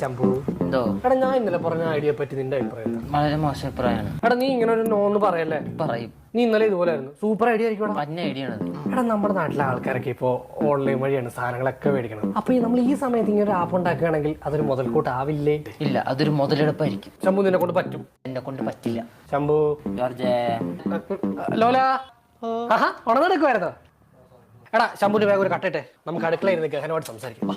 ശംഭു, എടാ ഞാൻ ഇന്നലെ പറഞ്ഞ ഐഡിയയെ പറ്റി നിന്റെ അഭിപ്രായം? വളരെ മോശം അഭിപ്രായമാണ്. എടാ നീ ഇങ്ങനെ ഒരു നോന്ന് പറയല്ലേ? പറയും. നീ ഇന്നലെ ഇതുപോലെയായിരുന്നു. സൂപ്പർ ഐഡിയ ആയിരിക്കും. പന്ന ഐഡിയ ആണ്. എടാ നമ്മുടെ നാട്ടിലെ ആൾക്കാരൊക്കെ ഇപ്പോൾ ഓൺലൈൻ വഴിയാണ് സാധനങ്ങളൊക്കെ മേടിക്കണം. അപ്പൊ നമ്മൾ ഈ സമയത്ത് ഇങ്ങനെ ഒരു ആപ്പ് ഉണ്ടാക്കുകയാണെങ്കിൽ അതൊരു മുതൽക്കൂട്ടാവില്ലേ? ഇല്ല, അതൊരു മുതലെടുപ്പായിരിക്കും. ശംഭു നിന്നെ കൊണ്ട് പറ്റും? എന്നെ കൊണ്ട് പറ്റില്ല. ശംഭു, ജോർജ്, ലോല ഉണർന്നെടുക്കുമായിരുന്നോ? എടാ ശംഭുവിന്റെ വേഗം ഒരു കട്ടിട്ടെ, നമുക്ക് അടുക്കളയിൽ നിൽക്കുക, അതിനോട് സംസാരിക്കാം.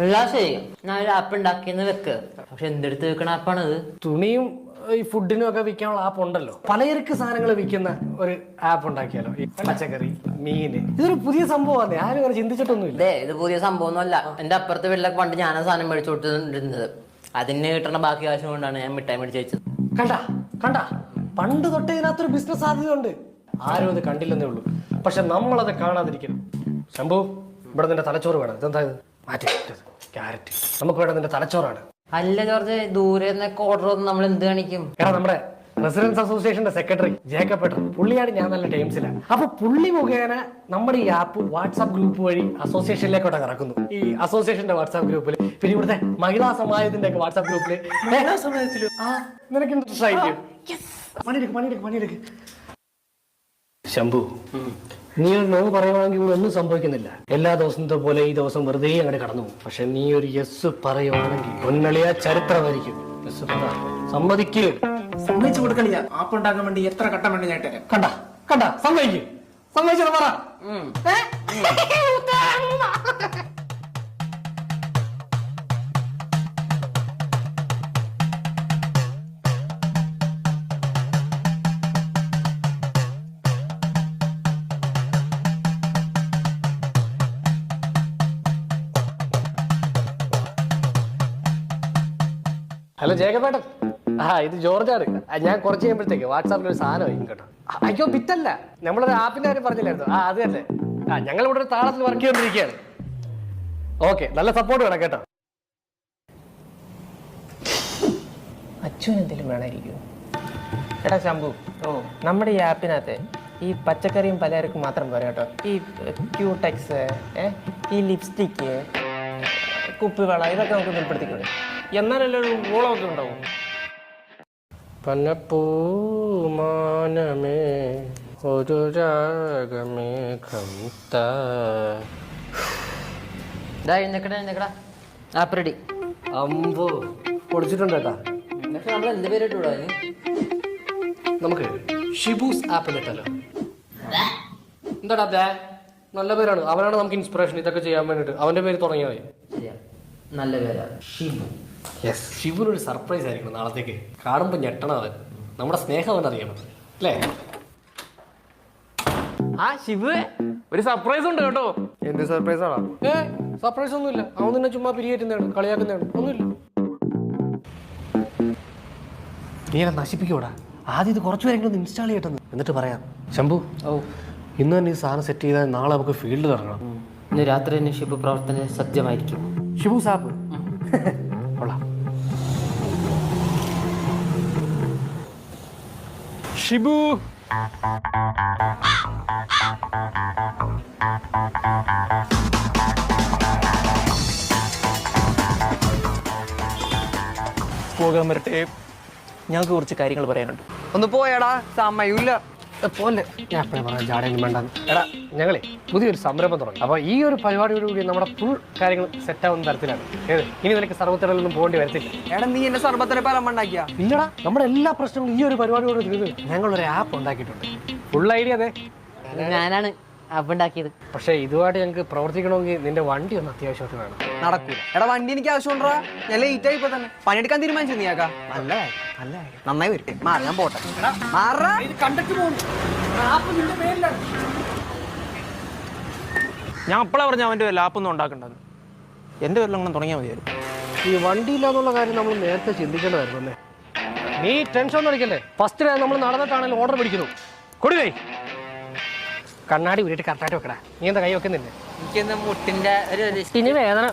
എല്ലാം ശരി. ഞാൻ ഒരു ആപ്പ് ഉണ്ടാക്കിയെന്ന് വെക്ക്. പക്ഷെ എന്തെടുത്ത് വെക്കണ ആപ്പാണത്? തുണിയും ഈ ഫുഡിനും ഒക്കെ വിൽക്കാനുള്ള ആപ്പ് ഉണ്ടല്ലോ. പലചരക്ക് സാധനങ്ങൾ വിൽക്കുന്ന ഒരു ആപ്പ് ഉണ്ടാക്കിയാലോ? ഈ പച്ചക്കറി, മീന്, ഇതൊരു പുതിയ സംഭവമാണ്. ആരും അങ്ങനെ ചിന്തിച്ചിട്ടൊന്നുമില്ല. ഇത് പുതിയ സംഭവമൊന്നുമല്ല. എന്റെ അപ്പുറത്തെ വീട്ടിലൊക്കെ പണ്ട് ഞാനാ സാധനം മേടിച്ചു കൊടുത്തിരുന്നത്. അതിന് കിട്ടണ ബാക്കി കാശം കൊണ്ടാണ് ഞാൻ മിഠായി മേടിച്ച് വെച്ചത്. കണ്ട പണ്ട് തൊട്ടേ ഇതിനകത്തൊരു ബിസിനസ് സാധ്യതയുണ്ട്. ആരും അത് കണ്ടില്ലെന്നേ ഉള്ളൂ. പക്ഷെ നമ്മളത് കാണാതിരിക്കണം. ശംഭു, ഇവിടെ നിന്റെ തലച്ചോറ് വേണം. ഇതെന്താ ഇത്? മാറ്റി ക്യാരറ്റ്. നമുക്ക് വേണം നിന്റെ തലച്ചോറാണ്. അല്ല ജോർജ്, ദൂരെ ഓർഡർ വന്ന് നമ്മൾ എന്ത് കാണിക്കും? എടാ നമ്മുടെ റെസിഡൻസ് അസോസിയേഷന്റെ സെക്രട്ടറി ജേക്കബ് പെട്ടർ, പുള്ളിയാണ് ഞാൻ നല്ല ടൈംസിലാണ്. അപ്പൊ പുള്ളി മുഖേന നമ്മുടെ ഈ ആപ്പ് വാട്സാപ്പ് ഗ്രൂപ്പ് വഴി അസോസിയേഷനിലേക്കോട്ട് ഇറക്കുന്നു. ഈ അസോസിയേഷന്റെ വാട്സാപ്പ് ഗ്രൂപ്പിൽ, പിന്നെ ഇവിടുത്തെ മഹിളാ സമാജത്തിന്റെ ഒക്കെ വാട്സാപ്പ് ഗ്രൂപ്പില് നിനക്ക് ഇൻട്രസ്റ്റ് ആയിരിക്കും. പണിയെടുക്ക്. ശംഭു, നീ ഒരു നോ പറയുവാണെങ്കിൽ ഇവിടെ ഒന്നും സംഭവിക്കുന്നില്ല. എല്ലാ ദിവസത്തെ പോലെ ഈ ദിവസം വെറുതെ അങ്ങോട്ട് കടന്നു പോകും. പക്ഷെ നീ ഒരു യെസ് പറയുവാണെങ്കിൽ ഒന്നളിയ ചരിത്രമായിരിക്കും. യെസ് പറ, സമ്മതിക്ക്. സമ്മതിച്ചു കൊടുക്കണില്ല. ആപ്പ് ഉണ്ടാക്കാൻ വേണ്ടി എത്ര ഘട്ടം വേണ്ടി ഞാൻ കണ്ട സമ്മതിച്ചു പറ. ഹലോ ജേക്കബേട്ടൻ, ഇത് ജോർജാണ്. ഞാൻ കുറച്ച് കഴിയുമ്പോഴത്തേക്ക് വാട്സാപ്പിൽ ഒരു സാധനം വയ്ക്കും കേട്ടോ. അയ്യോ ബിറ്റല്ല, നമ്മളൊരു ആപ്പിന്റെ കാര്യം പറഞ്ഞില്ലായിരുന്നു. അത് തന്നെ. ഞങ്ങൾ ഇവിടെ ഒരു താളത്തിൽ വർക്ക് ചെയ്തോണ്ടിരിക്കുകയാണ്. ഓക്കെ, നല്ല സപ്പോർട്ട് വേണം കേട്ടോ. അച്ഛൻ എന്തെങ്കിലും വേണമായിരിക്കും. എടാ ശംഭു, നമ്മുടെ ഈ ആപ്പിനകത്ത് ഈ പച്ചക്കറിയും പലചരക്കും മാത്രം പോരാ കേട്ടോ. ഈ ക്യൂടെക്സ്, ഈ ലിപ്സ്റ്റിക്ക്, കുപ്പിവള, ഇതൊക്കെ നമുക്ക് ഉൾപ്പെടുത്തിക്കൂടെ? എന്നാലല്ലേ ഒരു ഓളമൊക്കെ ഉണ്ടാവും. പനപ്പൂമാനമേ ഒരു രാഗമേഘം ആപ്പ് റെഡി. അമ്പോ പൊളിച്ചിട്ടുണ്ട് കേട്ടാ. നമ്മൾ എന്ത് പേരിട്ടൂടാ? നമുക്ക് ഷിബൂസ് ആപ്പ് ഇട്ടാലോ? എന്താടാ നല്ല പേരാണ്. അവനാണ് നമുക്ക് ഇൻസ്പിറേഷൻ ഇതൊക്കെ ചെയ്യാൻ വേണ്ടിട്ട്. അവന്റെ പേര് തുടങ്ങിയാൽ മതി. നല്ല പേരാണ് ഷിബു. യെസ്, ഷിബുനൊരു സർപ്രൈസ് ആയിരിക്കണം നാളത്തേക്ക്. കാണുമ്പോൾ ഞെട്ടണം അവൻ. നമ്മുടെ സ്നേഹം അവൻ അറിയണം അല്ലേ? ശിവു, ഒരു സർപ്രൈസ് ഉണ്ട് കേട്ടോ. എന്ത് സർപ്രൈസ് ആണോ? സർപ്രൈസ് ഒന്നുമില്ല. അവൻ നിന്നെ ചുമ്മാ പിരിയേറ്റുന്നതാണ്, കളിയാക്കുന്നതാണ്. ഒന്നുമില്ല. നീ എന്നെ നശിപ്പിക്കൂടാ. ആദ്യം ഇത് കുറച്ചു പേരെങ്കിലും ഇൻസ്റ്റാൾ ചെയ്യട്ടെന്ന്, എന്നിട്ട് പറയാം. ശംഭു, ഇന്ന് തന്നെ ഈ സാധനം സെറ്റ് ചെയ്താൽ നാളെ നമുക്ക് ഫീൽഡിൽ ഇറങ്ങണം. ഇന്ന് രാത്രി തന്നെ ഷിബു പ്രവർത്തനം സജ്ജമായിരിക്കും. ഷിബു സാപ്പ് കൊള്ളാം. ഷിബു, പോകാൻ വരട്ടെ. ഞങ്ങൾക്ക് കുറച്ച് കാര്യങ്ങൾ പറയാനുണ്ട്. ഒന്ന് പോയടാ, സമയമില്ല. പോലെ ഞാൻ എപ്പോഴും പറയാം ജാടയൊന്നും വേണ്ട. എടാ ഞങ്ങളെ പുതിയൊരു സംരംഭം തുടങ്ങി. അപ്പോൾ ഈ ഒരു പരിപാടിയോടുകൂടി നമ്മുടെ ഫുൾ കാര്യങ്ങൾ സെറ്റാവുന്ന തരത്തിലാണ്. ഇനി നിനക്ക് സർവ്വത്തിലൊന്നും പോകേണ്ടി വരത്തില്ല. എടാ നീ എന്റെ സർബത്തിനെ പലം ഉണ്ടാക്കിയാ? ഇല്ലടാ, നമ്മുടെ എല്ലാ പ്രശ്നങ്ങളും ഈ ഒരു പരിപാടിയോട് തീർന്ന് ഞങ്ങളൊരു ആപ്പ് ഉണ്ടാക്കിയിട്ടുണ്ട്. ഫുൾ ഐഡിയ അതെ ഞാനാണ് ആപ്പ് ഉണ്ടാക്കിയത്. പക്ഷേ ഇതുമായിട്ട് ഞങ്ങൾക്ക് പ്രവർത്തിക്കണമെങ്കിൽ നിന്റെ വണ്ടി ഒന്ന് അത്യാവശ്യമായിട്ട് വേണം. നടക്കൂല. എടാ വണ്ടി എനിക്ക് ആവശ്യമുണ്ടാ. ഞാൻ ലേറ്റ് ആയിപ്പോ തന്നെ പണിയെടുക്കാൻ തീരുമാനിച്ചു. നീയാക്കാ നല്ല നന്നായി വരട്ടെ. ഞാൻ പോട്ടെ. ഞാൻ അപ്പോഴാ പറഞ്ഞ അവന്റെ ലാപ്പൊന്നും ഉണ്ടാക്കണ്ടെന്ന്. എന്റെ പേരിൽ അങ്ങനെ തുടങ്ങിയാൽ മതിയായിരുന്നു. ഈ വണ്ടി ഇല്ലാന്നുള്ള കാര്യം നമ്മൾ നേരത്തെ ചിന്തിക്കേണ്ടതായിരുന്നു അല്ലേ? നീ ടെൻഷൻ ഒന്നും അടിക്കല്ലേ. ഫസ്റ്റ് നമ്മൾ നടന്നിട്ടാണെങ്കിലും ഓർഡർ പിടിക്കുന്നു. കൊടുക്കേ കണ്ണാടി ഉരുട്ടി കറക്റ്റായിട്ട് വെക്കടാ. നീ എന്താ കൈ വെക്കുന്നില്ലേ? എനിക്കെന്താ മുട്ടിന്റെ ഒരു വേദന.